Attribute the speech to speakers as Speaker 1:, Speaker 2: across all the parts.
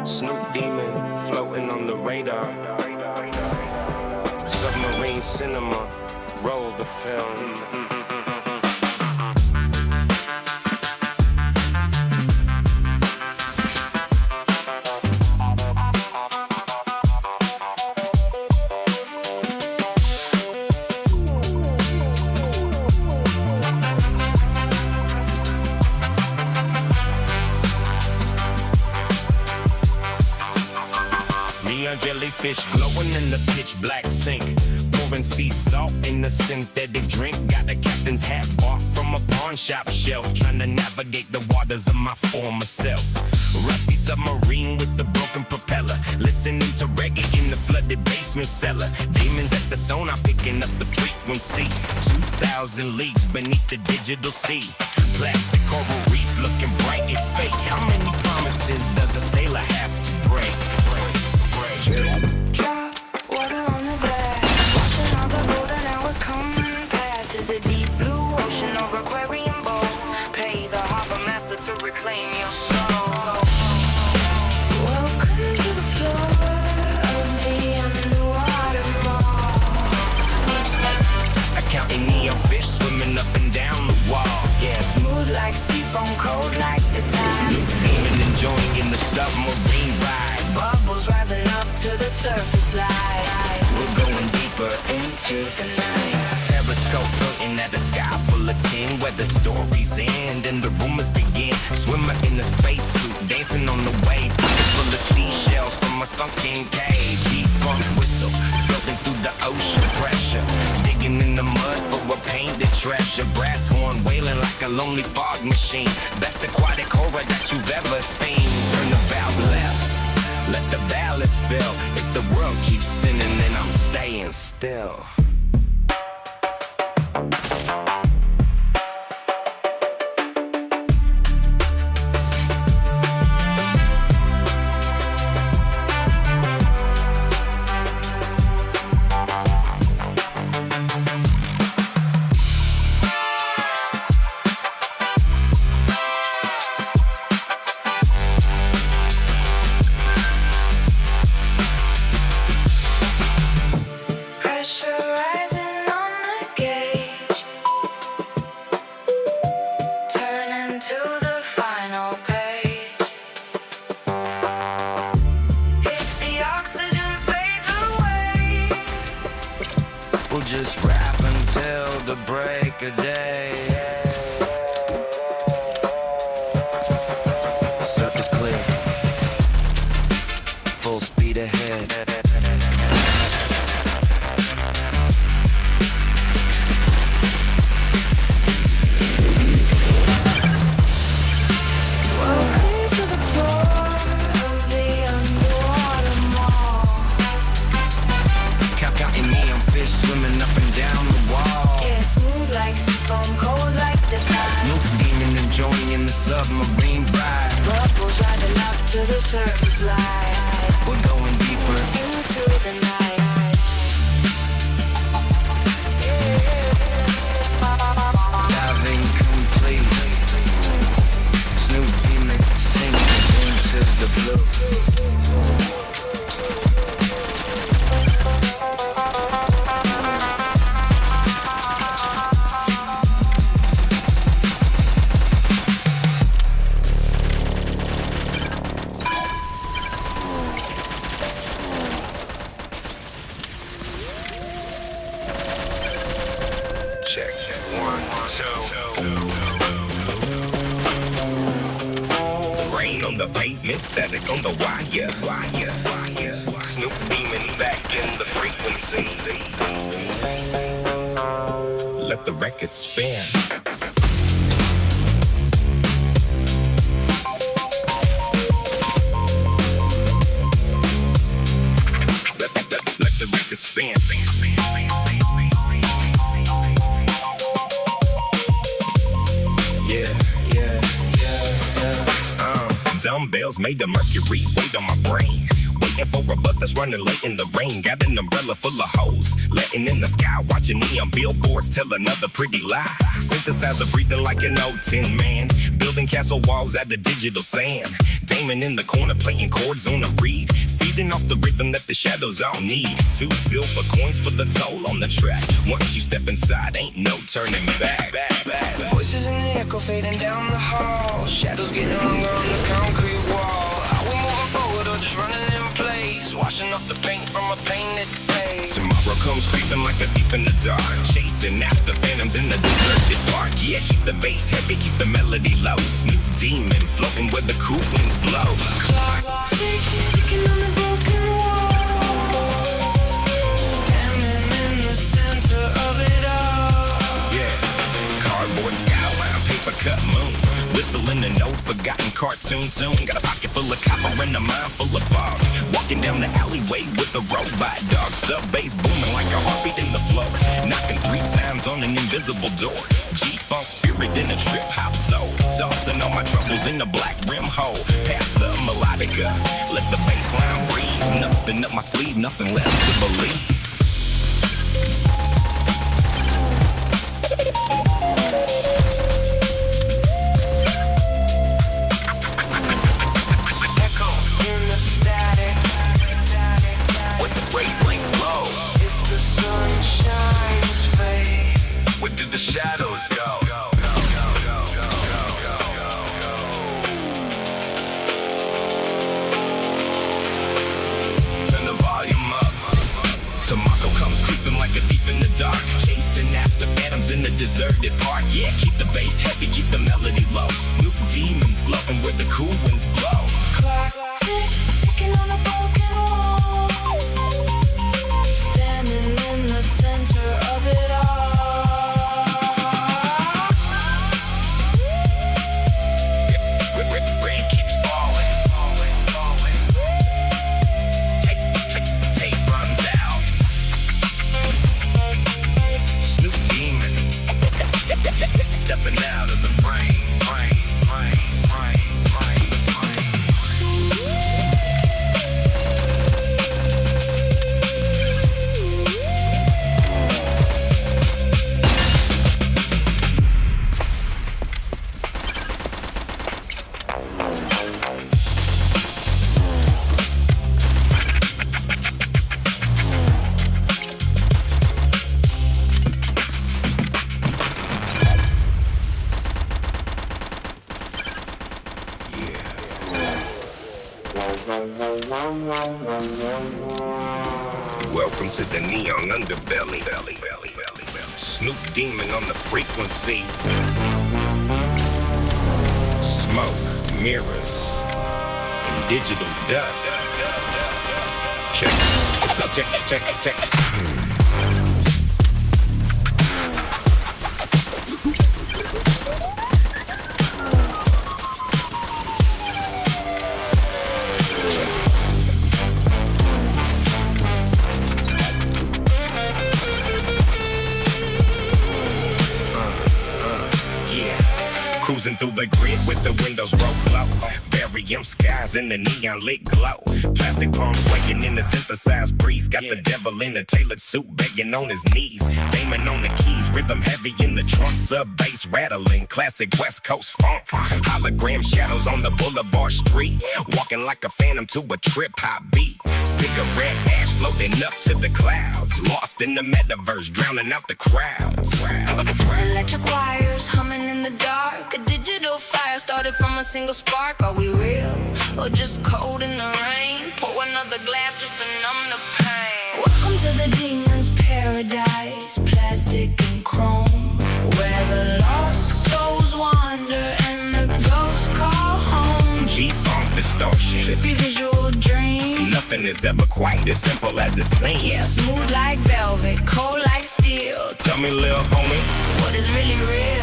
Speaker 1: Snoop Demon floating on the radar. Submarine cinema, roll the film. Jellyfish glowing in the pitch black sink, pouring sea salt in the synthetic drink. Got a captain's hat bought from a pawn shop shelf, trying to navigate the waters of my former self. Rusty submarine with the broken propeller, listening to reggae in the flooded basement cellar. Demons at the sonar picking up the frequency, 2,000 leagues beneath the digital sea. Plastic coral reef looking bright and fake. How many promises does a sailor have to break?
Speaker 2: Drop water on the glass, watching all the golden hours come past. Is a deep blue ocean or aquarium bowl? Pay the harbor master to reclaim your soul. Welcome to the floor of the underwater mall.
Speaker 1: Counting neon fish swimming up and down the wall. Yeah,
Speaker 2: Smooth like seafoam, cold like the tide.
Speaker 1: Snoop Demon enjoying in the submarine ride.
Speaker 2: Bubbles rising up to the surface light.
Speaker 1: We're going deeper
Speaker 2: Into the night.
Speaker 1: Periscope floating at a sky full of tin, where the stories end and the rumors begin. Swimmer in a spacesuit, dancing on the wave, full of seashells from a sunken cave. Defunct whistle, floating through the ocean pressure, digging in the mud for a painted treasure. Brass horn wailing like a lonely fog machine. Best aquatic horror that you've ever seen. Turn the valve left, let the ballast fill. If the world keeps spinning, then I'm staying still. Just rap until the break of day. Surface clear, full speed ahead. Swimming up and down the wall.
Speaker 2: Yeah, smooth like seafoam, cold like the tide.
Speaker 1: Snoop Demon enjoying in the submarine ride.
Speaker 2: Bubbles rising up to the surface light.
Speaker 1: We're going deeper
Speaker 2: into the night.
Speaker 1: Diving complete. Snoop Demon sinking into the blue. The pavement, static on the wire. Snoop Demon back in the frequency. Let the record spin. Let the record spin. Dumbbells made the mercury weight on my brain. Wake waiting for a bus that's running late in the rain. Got an umbrella full of hoes, letting in the sky, watching neon billboards tell another pretty lie. Synthesizer breathing like an old tin man, building castle walls out of digital sand. Damon in the corner playing chords on a reed, feeding off the rhythm that the shadows all need. 2 silver coins for the toll on the track. Once you step inside, ain't no turning back.
Speaker 2: Voices in the echo fading down the hall. Shadows getting longer on the concrete wall. Are we moving forward or just running in place? Washing off the paint from a painted face.
Speaker 1: Tomorrow comes creeping like a thief in the dark, chasing after phantoms in the deserted park. Yeah, keep the bass heavy, keep the melody low. Snoop demon floating where the cool winds blow.
Speaker 2: Clock ticking on the broken wall. Standing in the center of it all.
Speaker 1: Yeah, cardboard skyline, paper cut moon, whistling an old forgotten cartoon tune. Got a pocket full of copper and a mind full of fog. Walking down the alleyway with a robot dog. Sub bass booming like a heartbeat in the floor. Knocking 3 times on an invisible door. G-funk spirit in a trip hop soul. Tossing all my troubles in the black rim hole. Past the melodica, let the bass line breathe. Nothing up my sleeve, nothing left to believe.
Speaker 2: Shadows go.
Speaker 1: Turn the volume up. Tomorrow comes creeping like a thief in the dark, chasing after phantoms in the deserted park. Yeah, keep the bass heavy, keep the melody low. Snoop demon floating where the cool winds blow.
Speaker 2: Clock ticking on a broken wall. Standing in the center of it all.
Speaker 1: Stepping out of the frame. Welcome to the neon underbelly. Snoop demon on the frequency. Smoke, mirrors, and digital dust. Check. Cruising through the grid with the windows rolled low. Barium skies in the neon lit glow. Plastic palms swaying in the synthesized breeze. Got the devil in a tailored suit begging on his knees. Damon on the keys, rhythm heavy in the trunk. Sub bass rattling, classic West Coast funk. Hologram shadows on the boulevard street. Walking like a phantom to a trip hop beat. Cigarette ash floating up to the clouds. Lost in the metaverse, drowning out the crowds.
Speaker 2: Electric wires humming in the dark. A digital fire started from a single spark. Are we real or just cold in the rain? Pour another glass just to numb the pain. Welcome to the demon's paradise. Plastic and chrome, where the lost souls wander and the ghosts call home.
Speaker 1: G-funk distortion,
Speaker 2: Trippy visual dream.
Speaker 1: nothing is ever quite as simple as it seems.
Speaker 2: Yeah, smooth like velvet, cold like steel.
Speaker 1: Tell me, little homie,
Speaker 2: what is really real?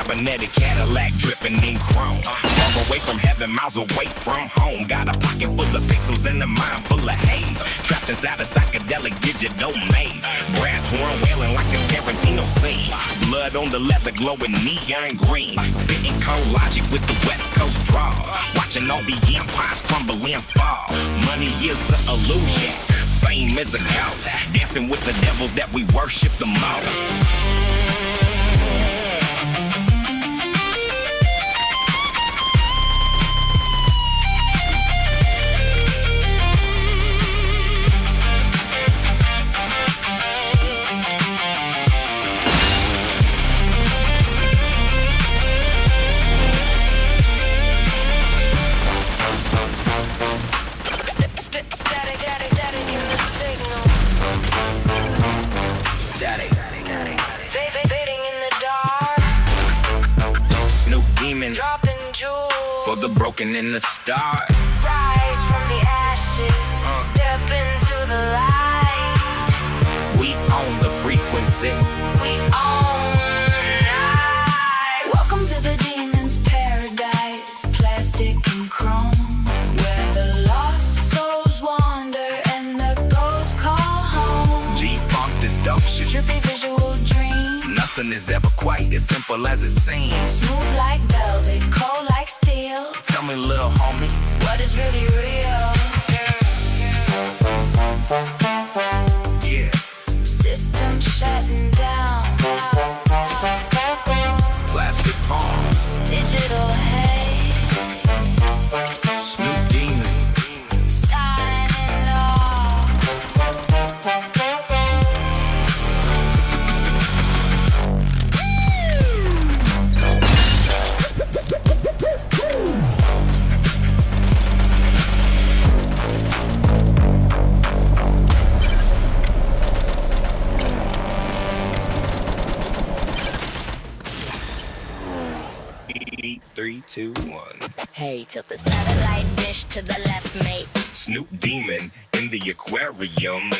Speaker 1: cybernetic Cadillac dripping in chrome. Far away from heaven, miles away from home. Got a pocket full of pixels and a mind full of haze. Trapped inside a psychedelic digital maze. Brass horn wailing like a Tarantino scene. Blood on the leather glowing neon green. Spitting cold logic with the West Coast draw. watching all the empires crumble and fall. Money is an illusion, fame is a ghost, dancing with the devils that we worship the most.
Speaker 2: Dropping jewels
Speaker 1: For the broken and the start.
Speaker 2: Rise from the ashes, step into the light.
Speaker 1: We own the frequency.
Speaker 2: We own the night. Welcome to the demon's paradise, plastic and chrome, where the lost souls wander and the ghosts call home.
Speaker 1: G-Funk distortion,
Speaker 2: Trippy visual dream.
Speaker 1: nothing is ever quite as simple as it seems.
Speaker 2: Smooth like velvet, cold like steel.
Speaker 1: Tell me, little homie,
Speaker 2: what is really real?
Speaker 1: Yeah.
Speaker 2: System shutting down.
Speaker 1: Plastic palms,
Speaker 2: Digital haze.
Speaker 1: Snoop Demon.
Speaker 2: Signing off.
Speaker 1: Eight, 3, 2, 1.
Speaker 2: Hey, tilt the satellite dish to the left, mate.
Speaker 1: Snoop Demon in the aquarium.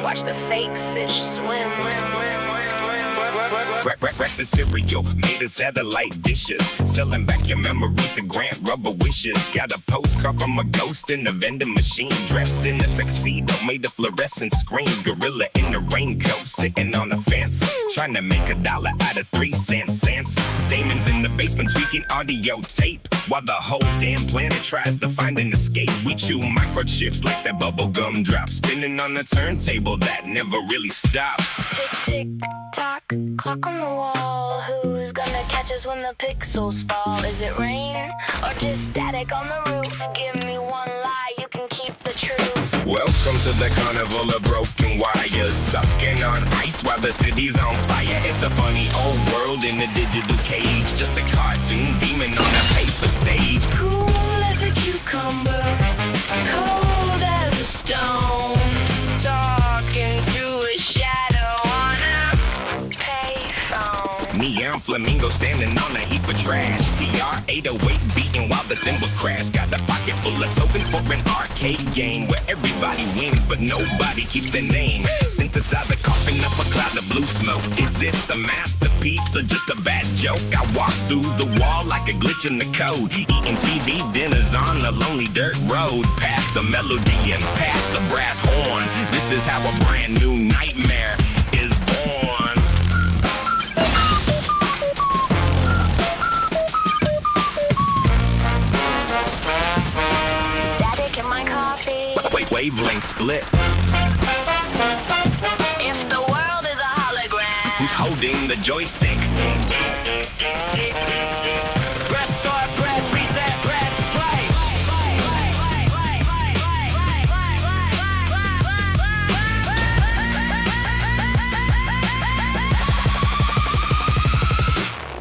Speaker 2: Watch the fake fish swim.
Speaker 1: Breakfast cereal made of satellite dishes, selling back your memories to grant rubber wishes. Got a postcard from a ghost in a vending machine, dressed in a tuxedo made of fluorescent screens. Gorilla in the raincoat, sitting on a fence, trying to make $1 out of 3 cents. Demons in the basement tweaking audio tape, while the whole damn planet tries to find an escape. We chew microchips like that bubblegum drop, spinning on a turntable that never really stops.
Speaker 2: Tick, tick, tock, clock on the wall. Who's gonna catch us when the pixels fall? Is it rain or just static on the roof? Give me one lie, you can keep the truth.
Speaker 1: Welcome to the carnival of broken wires, sucking on ice while the city's on fire. It's a funny old world in a digital cage, just a cartoon demon on a paper stage.
Speaker 2: Cool as a cucumber, cold as a stone, talking to a shadow on a payphone.
Speaker 1: Neon flamingo standing on a heap of trash. TR-808 beating while the cymbals crash. Got a pocket full of tokens for an arcade game where everybody wins but nobody keeps their name. Synthesizer coughing up a cloud of blue smoke. Is this a masterpiece or just a bad joke? I walk through the wall like a glitch in the code, eating TV dinners on a lonely dirt road, past the melody and past the brass horn. This is how a brand new nightmare is born.
Speaker 2: Static in my coffee.
Speaker 1: Wavelength split.
Speaker 2: If the world is a hologram,
Speaker 1: Who's holding the joystick?
Speaker 2: press start, press reset, press play.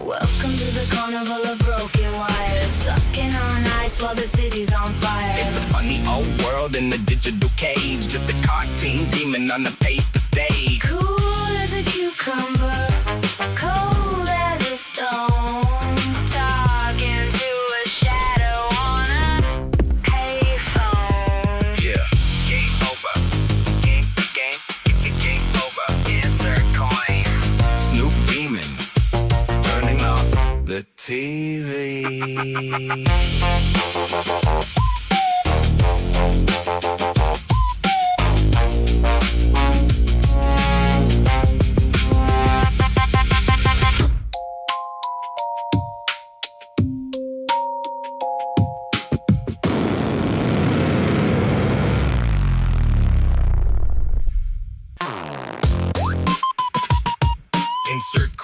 Speaker 2: Welcome to the carnival of broken wires, sucking on ice while the city's on fire.
Speaker 1: It's a funny old world in a digital cage, just a cartoon demon on a paper stage.
Speaker 2: Cool as a cucumber, cold as a stone, talking to a shadow on a payphone.
Speaker 1: Yeah, game over. Game over.
Speaker 2: Insert coin.
Speaker 1: Snoop Demon, turning off the TV.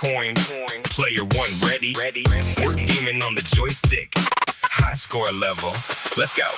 Speaker 1: coin. Player one ready. Squirt demon on the joystick. High score level. Let's go.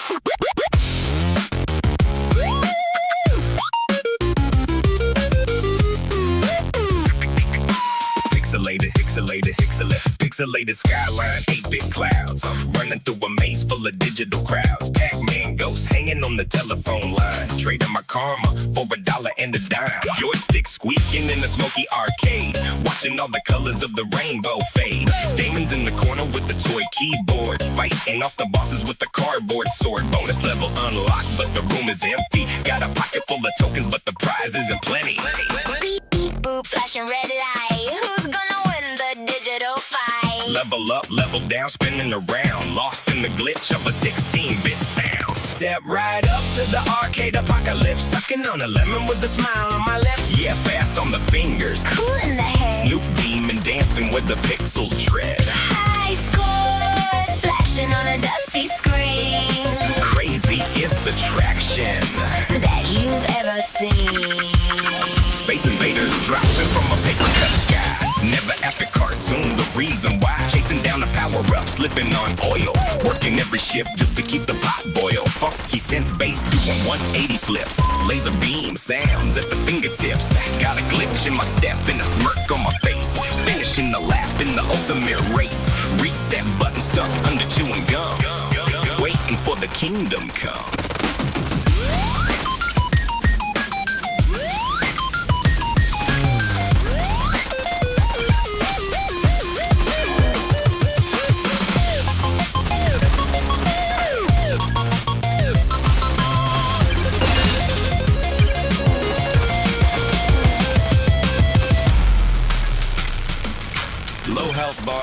Speaker 1: Pixelated skyline, 8-bit clouds. Running through a maze full of digital crowds. Pac-Man ghosts hanging on the telephone line. Trading my karma for $1 and a dime. Joystick squeaking in the smoky arcade. Watching all the colors of the rainbow fade. Demons in the corner with the toy keyboard. Fighting off the bosses with the cardboard sword. Bonus level unlocked, but the room is empty. Got a pocket full of tokens, but the prize isn't plenty.
Speaker 2: Beep, beep, boop, flashing red light. Who's gonna win the digital fight?
Speaker 1: Level up, level down, spinning around. Lost in the glitch of a 16-bit sound. Step right up to the arcade apocalypse. Sucking on a lemon with a smile on my lips. Yeah, fast on the fingers.
Speaker 2: Cool in the head.
Speaker 1: Snoop Demon dancing with the pixel tread.
Speaker 2: High scores flashing on a dusty screen.
Speaker 1: Crazy is the traction
Speaker 2: that you've ever seen.
Speaker 1: Space invaders dropping from a paper cut sky. Never ask a cartoon the reason why. Chasing down a power-up, slipping on oil. Working every shift just to keep the pot boil. Funky synth bass doing 180 flips. Laser beam sounds at the fingertips. Got a glitch in my step and a smirk on my face. Finishing the lap in the ultimate race. Reset button stuck under chewing gum. Waiting for the kingdom come. Low health bar.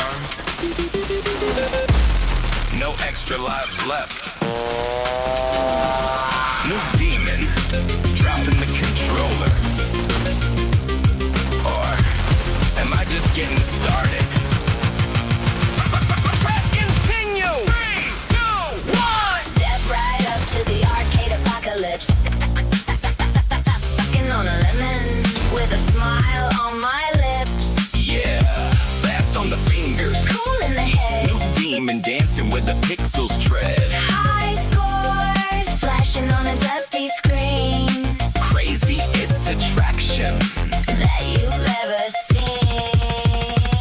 Speaker 1: No extra lives left. Snoop Demon dropping the controller. Or am I just getting started?